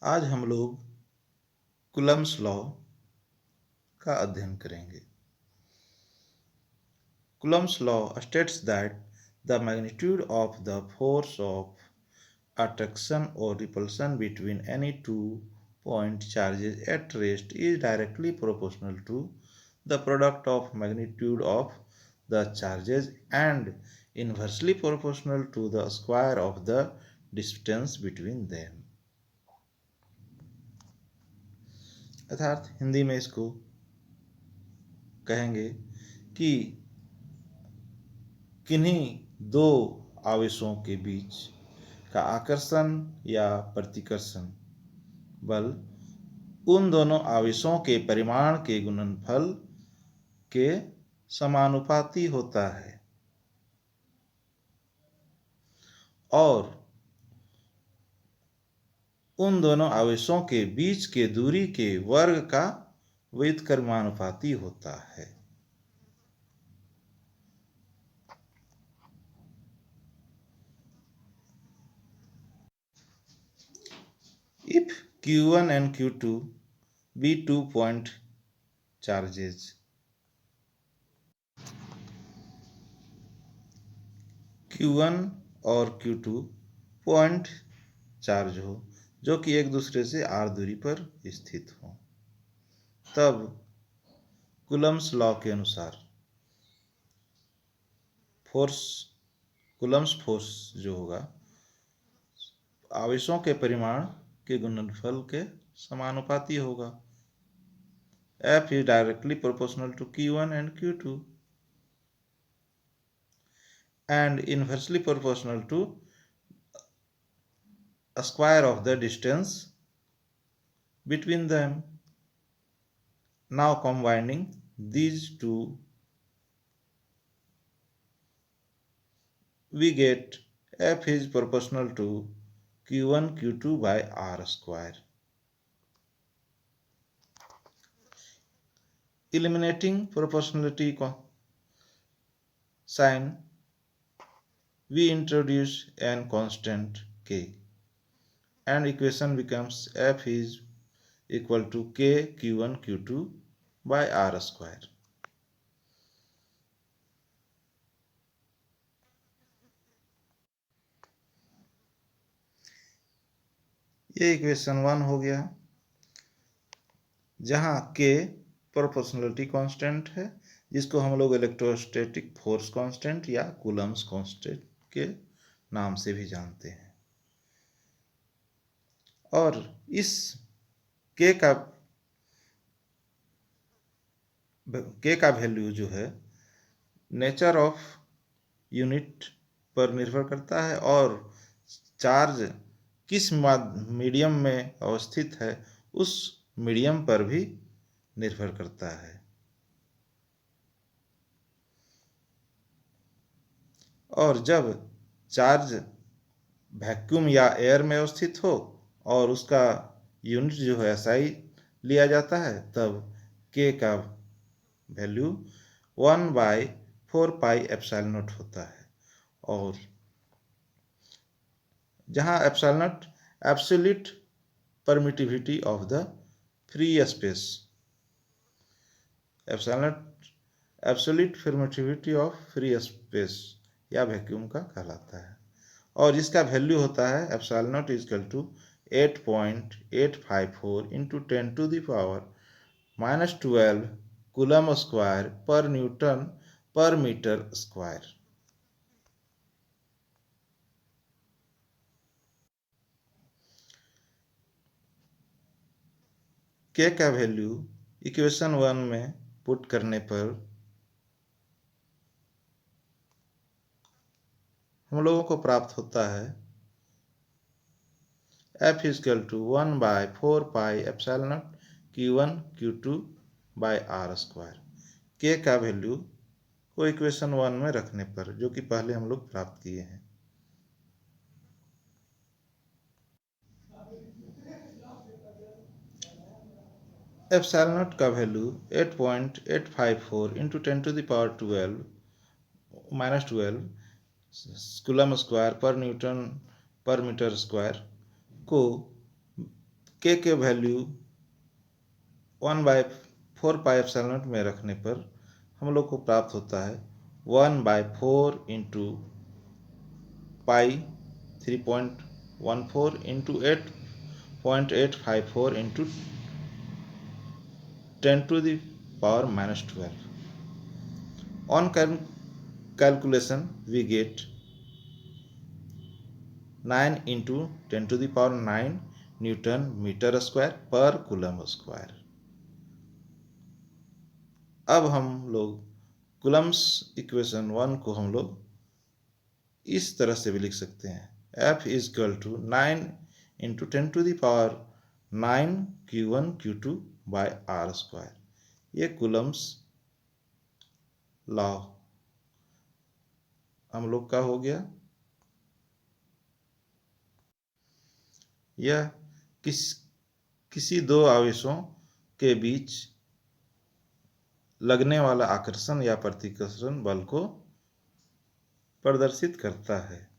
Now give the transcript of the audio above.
आज हम लोग कूलम्ब्स लॉ का अध्ययन करेंगे। Coulomb's law states that the magnitude of the force of attraction or repulsion between any two point charges at rest is directly proportional to the product of magnitude of the charges and inversely proportional to the square of the distance between them। अर्थात हिंदी में इसको कहेंगे कि किन्हीं दो आवेशों के बीच का आकर्षण या प्रतिकर्षण बल उन दोनों आवेशों के परिमाण के गुणनफल के समानुपाती होता है और उन दोनों आवेशों के बीच के दूरी के वर्ग का व्युत्क्रमानुपाती होता है। If Q1 and Q2 be 2-point charges, Q1 और Q2 पॉइंट चार्ज हो जो कि एक दूसरे से r दूरी पर स्थित हो, तब कूलम्ब्स लॉ के अनुसार कूलम्ब्स फोर्स जो होगा आवेशों के परिमाण के गुणनफल के समानुपाती होगा। F is directly proportional to Q1 and Q2 and inversely proportional to a square of the distance between them. Now combining these two, we get F is proportional to Q1 Q2 by R square. Eliminating proportionality sign, we introduce an constant K and equation becomes F is equal to K Q1 Q2 by R square. ये equation 1 हो गया, जहाँ K proportionality constant है जिसको हम लोग electrostatic force constant या Coulomb's constant के नाम से भी जानते हैं। और इस K का वैल्यू जो है नेचर ऑफ यूनिट पर निर्भर करता है और चार्ज किस मीडियम में अवस्थित है उस मीडियम पर भी निर्भर करता है। और जब चार्ज वैक्यूम या एयर में अवस्थित हो और उसका यूनिट जो है SI लिया जाता है, तब K का वैल्यू 1/4 पाई एप्सिलॉन नॉट होता है। और जहाँ epsilon naught absolute permittivity of the free space, epsilon naught absolute permittivity of free space या वैक्यूम का कहलाता है और इसका वैल्यू होता है epsilon naught equal to 8.854 into 10⁻⁻12 coulomb square पर न्यूटन पर मीटर स्क्वायर। K का वैल्यू इक्वेशन 1 में पुट करने पर हम लोगों को प्राप्त होता है F equal to 1/4 pi epsilon naught Q1 Q2 by R square. K का वैल्यू को इक्वेशन 1 में रखने पर, जो कि पहले हम लोग प्राप्त किए हैं। एप्सिलॉन नॉट का वैल्यू 8.854 इंटू 10⁻12 कूलम स्क्वायर पर न्यूटन पर मीटर स्क्वायर को के वैल्यू 1/4πε0 में रखने पर हम लोग को प्राप्त होता है 1/4 into pi 3.14 into 8.854 into 10⁻⁻12. On calculation we get 9 into 10⁻⁹ Newton meter square per coulomb square. अब हम लोग कूलम्ब्स इक्वेशन 1 को हम लोग इस तरह से भी लिख सकते हैं F is equal to 9 into 10⁻⁹ Q1 Q2 by R square. ये कूलम्ब्स लॉ हम लोग का हो गया. यह किसी दो आवेशों के बीच लगने वाला आकर्षण या प्रतिकर्षण बल को प्रदर्शित करता है.